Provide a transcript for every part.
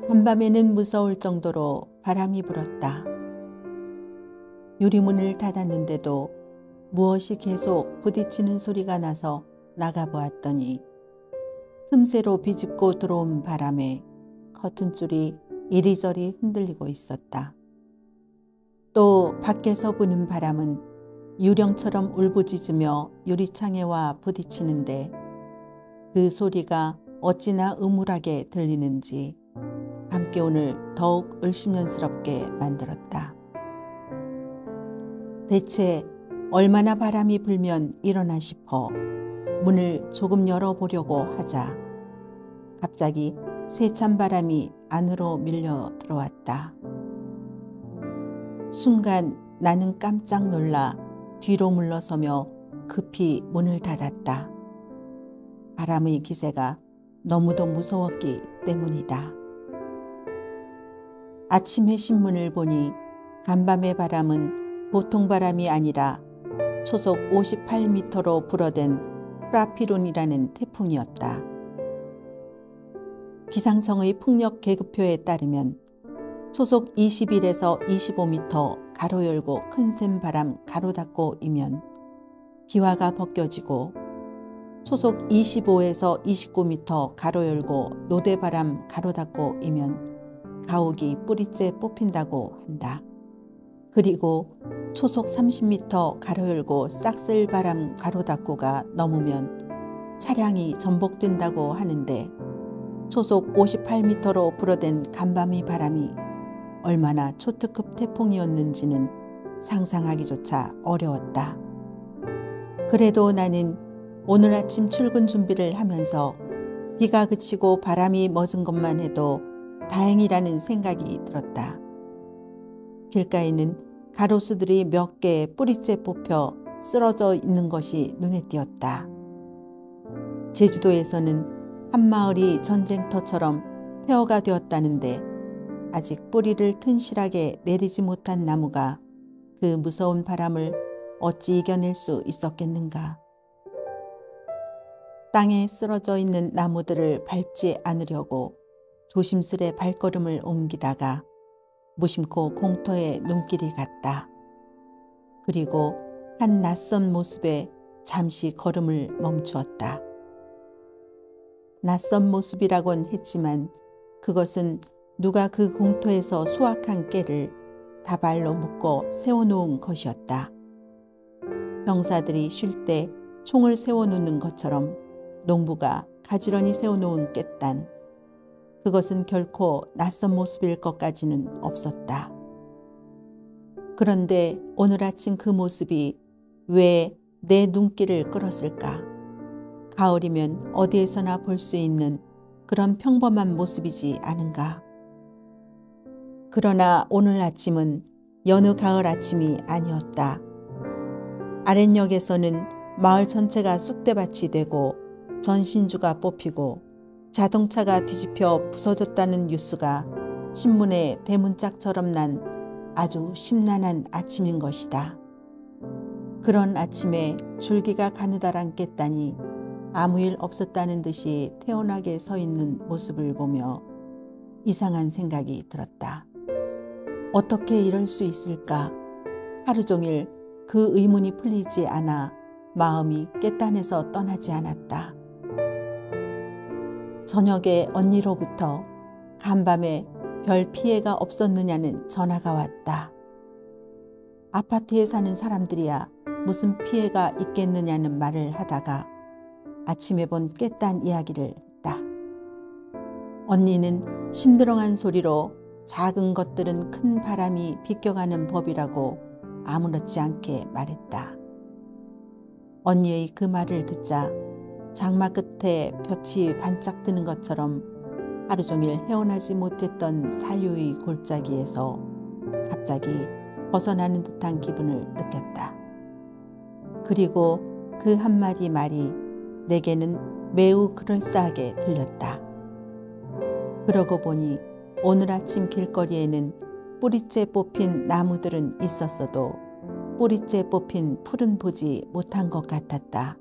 한밤에는 무서울 정도로 바람이 불었다. 유리문을 닫았는데도 무엇이 계속 부딪히는 소리가 나서 나가보았더니 틈새로 비집고 들어온 바람에 커튼줄이 이리저리 흔들리고 있었다. 또 밖에서 부는 바람은 유령처럼 울부짖으며 유리창에와 부딪히는데 그 소리가 어찌나 음울하게 들리는지 밤기운을 더욱 을씨년스럽게 만들었다. 대체 얼마나 바람이 불면 이러나 싶어 문을 조금 열어보려고 하자 갑자기 세찬 바람이 안으로 밀려 들어왔다. 순간 나는 깜짝 놀라 뒤로 물러서며 급히 문을 닫았다. 바람의 기세가 너무도 무서웠기 때문이다. 아침에 신문을 보니 간밤의 바람은 보통 바람이 아니라 초속 58m로 불어댄 프라피론이라는 태풍이었다. 기상청의 풍력 계급표에 따르면 초속 21에서 25m 가로 열고 큰 샘 바람 가로 닫고이면 기와가 벗겨지고 초속 25에서 29m 가로 열고 노대 바람 가로 닫고이면 가옥이 뿌리째 뽑힌다고 한다. 그리고 초속 30m 가로 열고 싹쓸 바람 가로 닫고가 넘으면 차량이 전복된다고 하는데 초속 58m로 불어댄 간밤의 바람이 얼마나 초특급 태풍이었는지는 상상하기조차 어려웠다. 그래도 나는 오늘 아침 출근 준비를 하면서 비가 그치고 바람이 멎은 것만 해도 다행이라는 생각이 들었다. 길가에는 가로수들이 몇 개 뿌리째 뽑혀 쓰러져 있는 것이 눈에 띄었다. 제주도에서는 한 마을이 전쟁터처럼 폐허가 되었다는데 아직 뿌리를 튼실하게 내리지 못한 나무가 그 무서운 바람을 어찌 이겨낼 수 있었겠는가. 땅에 쓰러져 있는 나무들을 밟지 않으려고 조심스레 발걸음을 옮기다가 무심코 공터에 눈길이 갔다. 그리고 한 낯선 모습에 잠시 걸음을 멈추었다. 낯선 모습이라곤 했지만 그것은 누가 그 공터에서 수확한 깨를 다발로 묶어 세워놓은 것이었다. 병사들이 쉴 때 총을 세워놓는 것처럼 농부가 가지런히 세워놓은 깻단. 그것은 결코 낯선 모습일 것까지는 없었다. 그런데 오늘 아침 그 모습이 왜 내 눈길을 끌었을까? 가을이면 어디에서나 볼 수 있는 그런 평범한 모습이지 않은가? 그러나 오늘 아침은 여느 가을 아침이 아니었다. 아랫역에서는 마을 전체가 쑥대밭이 되고 전신주가 뽑히고 자동차가 뒤집혀 부서졌다는 뉴스가 신문에 대문짝처럼 난 아주 심란한 아침인 것이다. 그런 아침에 줄기가 가느다란 깻단이 아무 일 없었다는 듯이 태연하게 서 있는 모습을 보며 이상한 생각이 들었다. 어떻게 이럴 수 있을까? 하루 종일 그 의문이 풀리지 않아 마음이 깻단에서 떠나지 않았다. 저녁에 언니로부터 간밤에 별 피해가 없었느냐는 전화가 왔다. 아파트에 사는 사람들이야 무슨 피해가 있겠느냐는 말을 하다가 아침에 본 깻단 이야기를 했다. 언니는 심드렁한 소리로 작은 것들은 큰 바람이 비껴가는 법이라고 아무렇지 않게 말했다. 언니의 그 말을 듣자 장마 끝에 볕이 반짝 드는 것처럼 하루 종일 헤어나지 못했던 사유의 골짜기에서 갑자기 벗어나는 듯한 기분을 느꼈다. 그리고 그 한마디 말이 내게는 매우 그럴싸하게 들렸다. 그러고 보니 오늘 아침 길거리에는 뿌리째 뽑힌 나무들은 있었어도 뿌리째 뽑힌 풀은 보지 못한 것 같았다.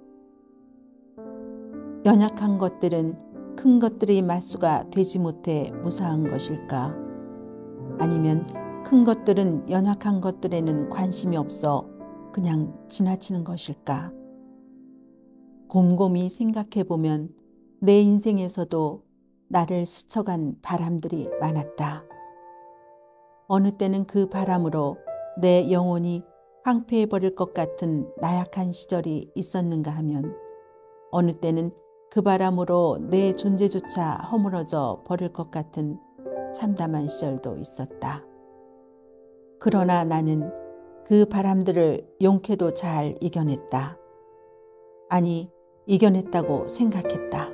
연약한 것들은 큰 것들의 맞수가 되지 못해 무사한 것일까? 아니면 큰 것들은 연약한 것들에는 관심이 없어 그냥 지나치는 것일까? 곰곰이 생각해보면 내 인생에서도 나를 스쳐간 바람들이 많았다. 어느 때는 그 바람으로 내 영혼이 황폐해버릴 것 같은 나약한 시절이 있었는가 하면 어느 때는 그 바람으로 내 존재조차 허물어져 버릴 것 같은 참담한 시절도 있었다. 그러나 나는 그 바람들을 용케도 잘 이겨냈다. 아니, 이겨냈다고 생각했다.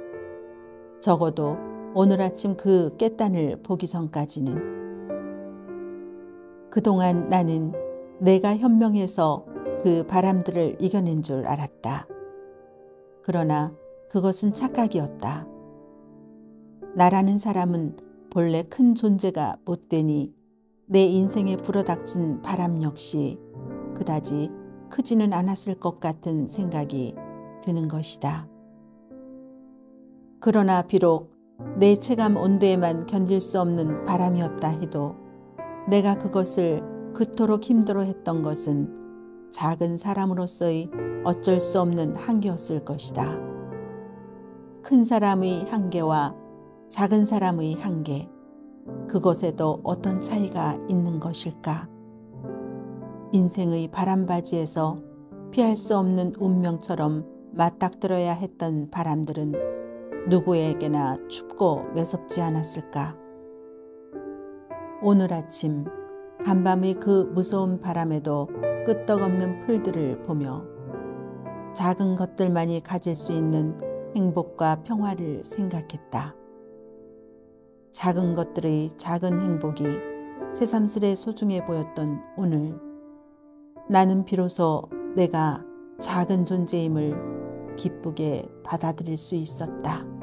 적어도 오늘 아침 그 깻단을 보기 전까지는. 그동안 나는 내가 현명해서 그 바람들을 이겨낸 줄 알았다. 그러나 그것은 착각이었다. 나라는 사람은 본래 큰 존재가 못되니 내 인생에 불어닥친 바람 역시 그다지 크지는 않았을 것 같은 생각이 드는 것이다. 그러나 비록 내 체감 온도에만 견딜 수 없는 바람이었다 해도 내가 그것을 그토록 힘들어했던 것은 작은 사람으로서의 어쩔 수 없는 한계였을 것이다. 큰 사람의 한계와 작은 사람의 한계, 그것에도 어떤 차이가 있는 것일까? 인생의 바람바지에서 피할 수 없는 운명처럼 맞닥뜨려야 했던 바람들은 누구에게나 춥고 매섭지 않았을까? 오늘 아침 간밤의 그 무서운 바람에도 끄떡없는 풀들을 보며 작은 것들만이 가질 수 있는 행복과 평화를 생각했다. 작은 것들의 작은 행복이 새삼스레 소중해 보였던 오늘, 나는 비로소 내가 작은 존재임을 기쁘게 받아들일 수 있었다.